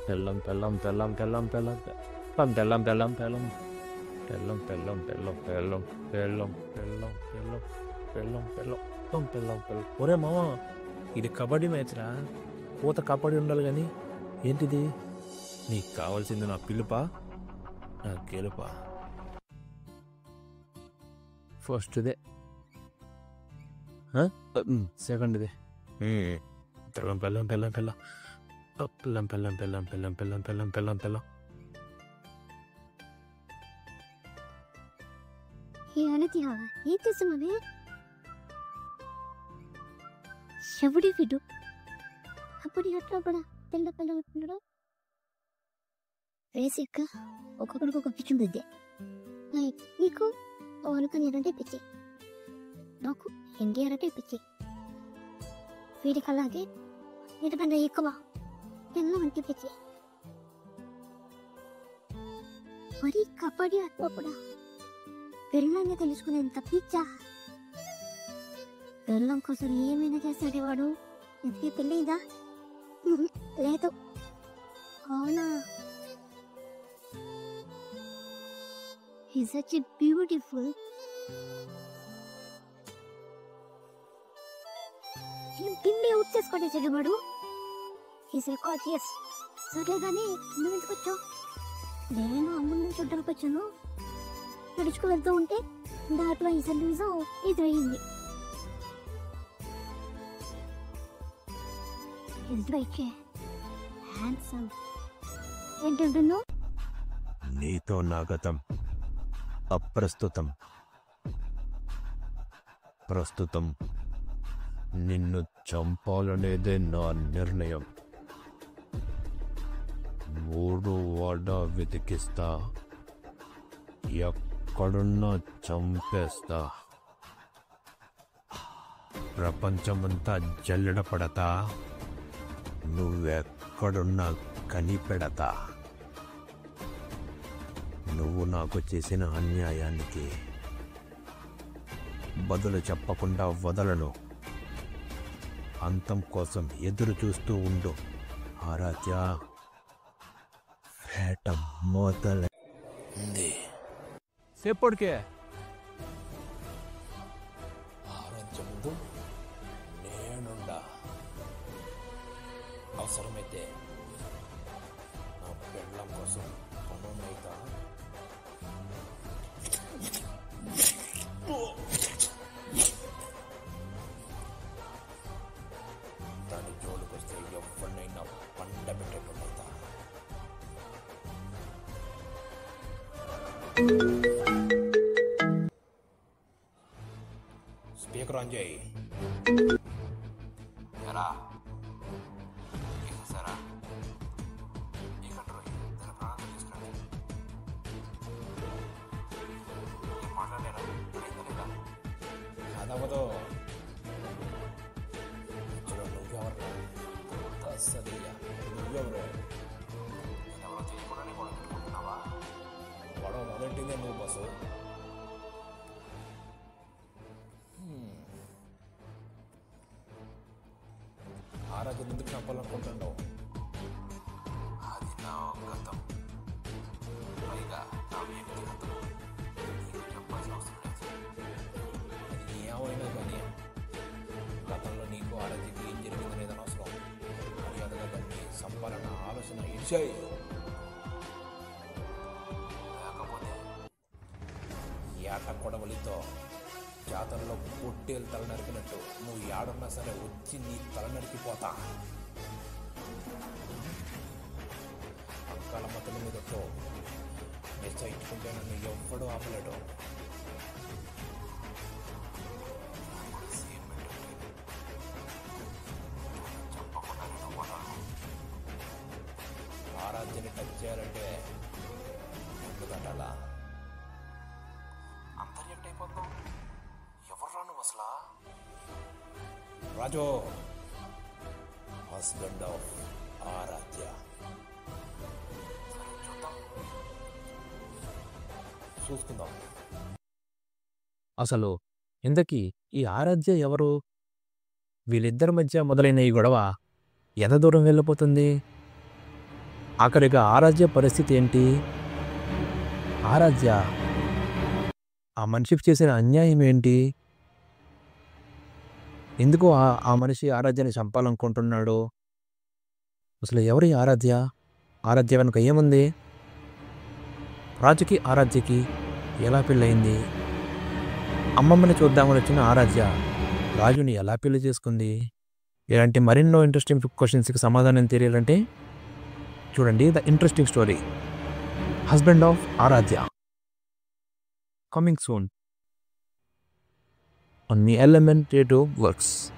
పెళ్ళం పెళ్ళం పెళ్ళం పెళ్ళం పెళ్ళం పెళ్ళం పెళ్ళం పెళ్ళం పెళ్ళం పెళ్ళం పెళ్ళం పెళ్ళం పెళ్ళం పెళ్ళం పెళ్ళం పెళ్ళం పెళ్ళం పెళ్ళం పెళ్ళం. ఒరే మామ, ఇది కబడ్డీ మ్యాచ్రా. కోత కబడ్డీ ఉండాలి కానీ ఏంటిది? నీకు కావాల్సింది నా పిలుపా, నా గెలుపా? ఫస్ట్దే, సెకండ్దే. పెళ్ళం పెళ్ళం పెళ్ళం పెళ్ళం పెళ్ళం పెళ్ళం పెళ్ళం పెళ్ళం పెళ్ళం పెళ్ళం పెళ్ళం పెళ్ళం. ఏం చేస్తున్నావే? ఎవడి వీడు? అప్పుడు అట్లా కూడా పిల్ల పిల్ల పిల్లడు వేసాక ఒక్కొక్కడికి ఒక పిచ్చి ఉంది. నీకు ఓనుకని అంటే పిచ్చి, నాకు ఎన్టీఆర్ అంటే పిచ్చి. వీడికి అలాగే వీటికన్నా ఎక్కువ ఎన్నో అంటే పిచ్చి. మరి కబడ్డీ అట్లా కూడా పెళ్ళాన్ని తెలుసుకునేంత పిచ్చా? పెళ్ళం కోసం ఏమైనా చేస్తాడే వాడు. ఇంతకీ పెళ్ళిందా? లేదు. అవునా? He's such a beautiful. పిల్లి అవుట్ చేసుకోండి వాడు. He's a gorgeous. సరే కానీ నువ్వు ఎందుకు వచ్చావు? నేను అమ్ముని చూడడానికి వచ్చాను. నడుచుకు వెళ్తూ ఉంటే దాంట్లో ఈ సర్వీసు ఎదురయ్యింది. ఎదురైతే హ్యాండ్సమ్ ఏంటంటున్నావు? నీతో నా గతం అప్రస్తుతం, ప్రస్తుతం నిన్ను చంపాలనేదే నా నిర్ణయం. 3 వాడ వెతికిస్తా, ఎక్కడున్నా చంపేస్తా. ప్రపంచమంతా జల్లెడ పడతా, నువ్వెక్కడున్నా కనిపెడతా. నువ్వు నాకు చేసిన అన్యాయానికి బదులు చెప్పకుండా వదలను. అంతం కోసం ఎదురు చూస్తూ ఉండు ఆరాధ్య. వేట మొదలైంది. సేపటికే ఆరాధ్య ముందు నేనుండా. అవసరమైతే నా పెళ్ళం కోసం పనునైతా. దాని జోలికొస్తే ఎవరినైనా పండ పెట్టేటోళ్ళైతా. స్పీకర్ ఆన్ చేయి. ఎరా సరా ఇక్కడ తన ప్రాణాలు తీసుకురండి. మాట్లాడారా? అదవదు. నువ్వెవరు? దసరియా నువ్వెవరు? ఎవరో తెలియకుండానే గొడవ పెట్టుకుంటున్నావా? గొడవ మొదటిందే నువ్వు బస్సు. ఆరాధ్యం ఎందుకు చంపాలనుకుంటున్నావు? అది నా గతం, పైగా నా వ్యక్తిగతం. నీకు చెప్పాల్సిన అవసరం లేదు. అది ఏమైనా కానీ గతంలో నీకు ఆరాధ్యకి ఏం జరిగిందనేది అనవసరం. మర్యాదగా దాన్ని సంపాలన ఆలోచన ఇచ్చాయి. లేకపోతే ఏట కొడవలితో జాతరలో పొట్టేలు తల నరికినట్టు నువ్వు ఏడున్నా సరే వచ్చి నీ తల నరికిపోతా. అక్కల మతల మీదతో నిశ్చయించుకుంటే నన్ను ఎవ్వడూ ఆపలేడు. ఆరాధ్యని టచ్ చేయాలంటే ఎందుకంటాలా? అంతా రియాక్ట్ అయిపోతాం. ఎవర్రా నువ్వు అసలా? రాజు, హస్బెండ్ ఆఫ్ ఆరాధ్య. చూసుకుందాం. అసలు ఇంతకీ ఈ ఆరాధ్య ఎవరు? వీళ్ళిద్దరి మధ్య మొదలైన ఈ గొడవ ఎంత దూరం వెళ్ళిపోతుంది? ఆఖరిగా ఆరాధ్య పరిస్థితి ఏంటి? ఆరాధ్య ఆ మనిషికి చేసిన అన్యాయం ఏంటి? ఎందుకు ఆ మనిషి ఆరాధ్యని చంపాలనుకుంటున్నాడు? అసలు ఎవరి ఆరాధ్య? ఆరాధ్య వెనుక ఏముంది? రాజుకి ఆరాధ్యకి ఎలా పెళ్ళయింది? అమ్మమ్మని చూద్దామని వచ్చిన ఆరాధ్య రాజుని ఎలా పెళ్లి చేసుకుంది? ఇలాంటి మరెన్నో ఇంట్రెస్టింగ్ క్వశ్చన్స్కి సమాధానం తెలియాలంటే చూడండి the interesting story husband of Aaradhya, coming soon on the Element 2 works.